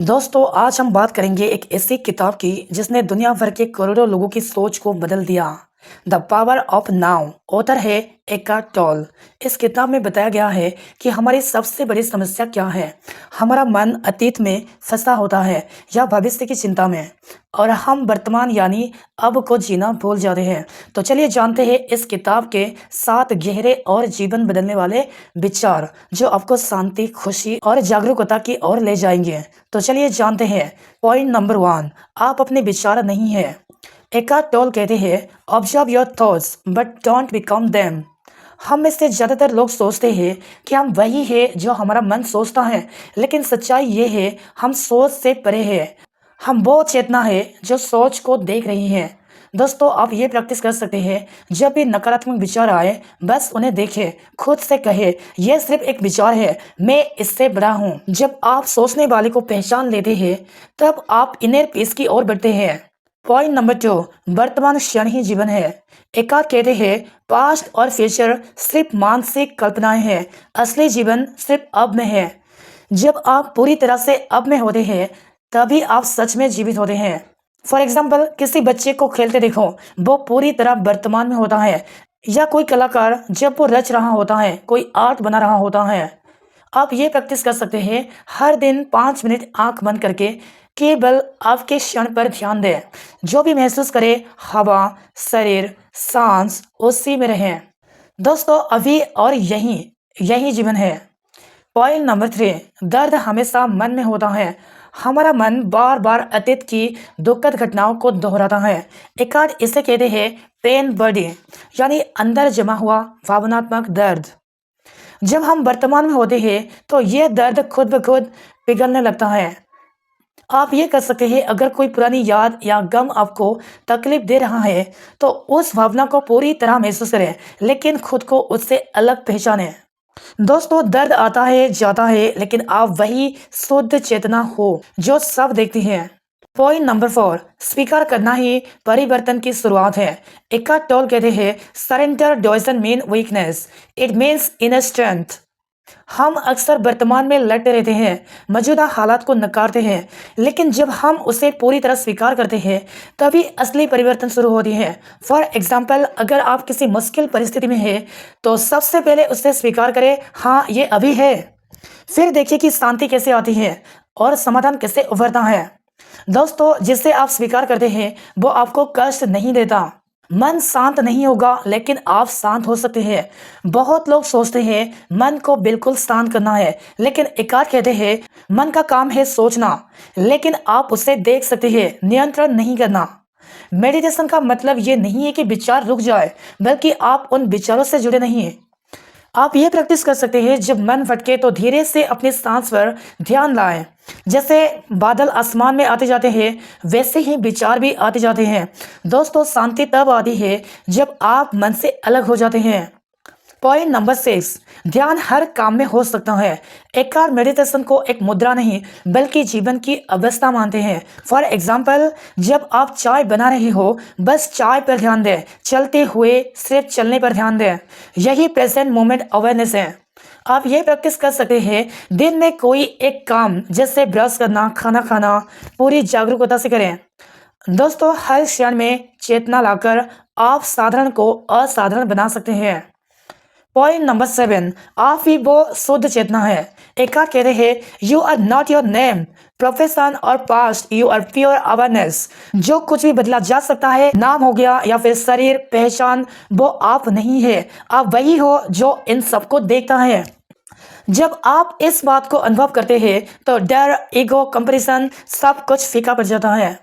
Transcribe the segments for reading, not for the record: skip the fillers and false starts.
दोस्तों आज हम बात करेंगे एक ऐसी किताब की जिसने दुनिया भर के करोड़ों लोगों की सोच को बदल दिया। The power of now. Author है एकार्ट टोल। इस किताब में बताया गया है कि हमारी सबसे बड़ी समस्या क्या है। हमारा मन अतीत में फंसा होता है या भविष्य की चिंता में, और हम वर्तमान यानी अब को जीना भूल जाते हैं। तो चलिए जानते हैं इस किताब के 7 गहरे और जीवन बदलने वाले विचार जो आपको शांति, खुशी और जागरूकता की ओर ले जाएंगे। तो चलिए जानते हैं। पॉइंट नंबर 1, आप अपने विचार नहीं है। एकार्ट टोल कहते हैं, observe your thoughts but don't become them. हम में से ज़्यादातर लोग सोचते हैं कि हम वही है जो हमारा मन सोचता है, लेकिन सच्चाई ये है हम सोच से परे हैं। हम वो चेतना है जो सोच को देख रही है। दोस्तों आप ये प्रैक्टिस कर सकते हैं, जब भी नकारात्मक विचार आए बस उन्हें देखें, खुद से कहे यह सिर्फ एक विचार है, मैं इससे बड़ा हूँ। जब आप सोचने वाले को पहचान लेते हैं तब आप इनर पीस की ओर बढ़ते हैं। पॉइंट नंबर 2, वर्तमान क्षण ही जीवन है। एकार्ट कहते हैं, पास्ट और फ्यूचर सिर्फ मानसिक कल्पनाएं हैं, असली जीवन सिर्फ अब में है। जब आप पूरी तरह से अब में होते हैं तभी आप सच में जीवित होते हैं। फॉर एग्जाम्पल, किसी बच्चे को खेलते देखो, वो पूरी तरह वर्तमान में होता है। या कोई कलाकार जब वो रच रहा होता है, कोई आर्ट बना रहा होता है। आप ये प्रैक्टिस कर सकते हैं, हर दिन 5 मिनट आंख बंद करके केवल आपके क्षण पर ध्यान दें। जो भी महसूस करें, हवा, शरीर, सांस, उसी में रहें। दोस्तों अभी और यही यही जीवन है। पॉइंट नंबर 3, दर्द हमेशा मन में होता है। हमारा मन बार बार अतीत की दुखद घटनाओं को दोहराता है। एकार्ट इसे कहते हैं पेन बॉडी, यानी अंदर जमा हुआ भावनात्मक दर्द। जब हम वर्तमान में होते हैं तो यह दर्द खुद ब खुद पिघलने लगता है। आप ये कर सकते हैं, अगर कोई पुरानी याद या गम आपको तकलीफ दे रहा है तो उस भावना को पूरी तरह महसूस करें, लेकिन खुद को उससे अलग पहचानें। दोस्तों दर्द आता है जाता है, लेकिन आप वही शुद्ध चेतना हो जो सब देखती है। पॉइंट नंबर 4, स्वीकार करना ही परिवर्तन की शुरुआत है। एकार्ट टोल कहते हैं, surrender doesn't mean weakness, it means inner strength. हम अक्सर वर्तमान में लड़ते रहते हैं, मौजूदा हालात को नकारते हैं, लेकिन जब हम उसे पूरी तरह स्वीकार करते हैं तभी असली परिवर्तन शुरू होती है। फॉर एग्जाम्पल, अगर आप किसी मुश्किल परिस्थिति में हैं तो सबसे पहले उसे स्वीकार करें, हाँ ये अभी है। फिर देखिए कि शांति कैसे आती है और समाधान कैसे उभरता है। दोस्तों जिसे आप स्वीकार करते हैं वो आपको कष्ट नहीं देता। मन शांत नहीं होगा, लेकिन आप शांत हो सकते हैं। बहुत लोग सोचते हैं मन को बिल्कुल शांत करना है, लेकिन एकार्ट कहते हैं मन का काम है सोचना, लेकिन आप उसे देख सकते हैं, नियंत्रण नहीं करना। मेडिटेशन का मतलब ये नहीं है कि विचार रुक जाए, बल्कि आप उन विचारों से जुड़े नहीं हैं। आप ये प्रैक्टिस कर सकते हैं, जब मन भटके तो धीरे से अपनी सांस पर ध्यान लाएं। जैसे बादल आसमान में आते जाते हैं वैसे ही विचार भी आते जाते हैं। दोस्तों शांति तब आती है जब आप मन से अलग हो जाते हैं। पॉइंट नंबर 6, ध्यान हर काम में हो सकता है। एकार्ट मेडिटेशन को एक मुद्रा नहीं बल्कि जीवन की अवस्था मानते हैं। फॉर एग्जाम्पल, जब आप चाय बना रहे हो बस चाय पर ध्यान दें, चलते हुए सिर्फ चलने पर ध्यान दें। यही प्रेजेंट मोमेंट अवेयरनेस है। आप ये प्रैक्टिस कर सकते हैं, दिन में कोई एक काम जैसे ब्रश करना, खाना खाना, पूरी जागरूकता से करें। दोस्तों हर क्षण में चेतना लाकर आप साधारण को असाधारण बना सकते हैं। पॉइंट नंबर 7, आप ही वो शुद्ध चेतना है। एकार्ट कहते हैं, you are not your name, profession और past, you are pure awareness. जो कुछ भी बदला जा सकता है, नाम हो गया या फिर शरीर, पहचान, वो आप नहीं है। आप वही हो जो इन सबको देखता है। जब आप इस बात को अनुभव करते हैं तो डर, ईगो, कंपैरिजन सब कुछ फीका पड़ जाता है।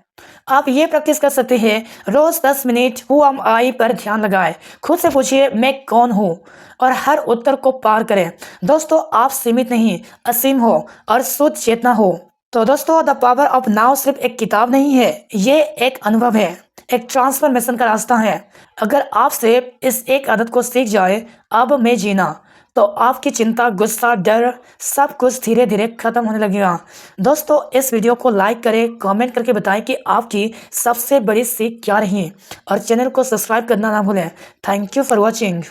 आप ये प्रैक्टिस कर सकते हैं, रोज 10 मिनट हु एम आई पर ध्यान लगाएं। खुद से पूछिए मैं कौन हूँ और हर उत्तर को पार करें। दोस्तों आप सीमित नहीं, असीम हो और शुद्ध चेतना हो। तो दोस्तों द पावर ऑफ नाउ सिर्फ एक किताब नहीं है, ये एक अनुभव है, एक ट्रांसफॉर्मेशन का रास्ता है। अगर आप सिर्फ इस एक आदत को सीख जाए, अब मैं जीना, तो आपकी चिंता, गुस्सा, डर सब कुछ धीरे धीरे खत्म होने लगेगा। दोस्तों इस वीडियो को लाइक करें, कमेंट करके बताएं कि आपकी सबसे बड़ी सीख क्या रही, और चैनल को सब्सक्राइब करना ना भूलें। Thank you for watching.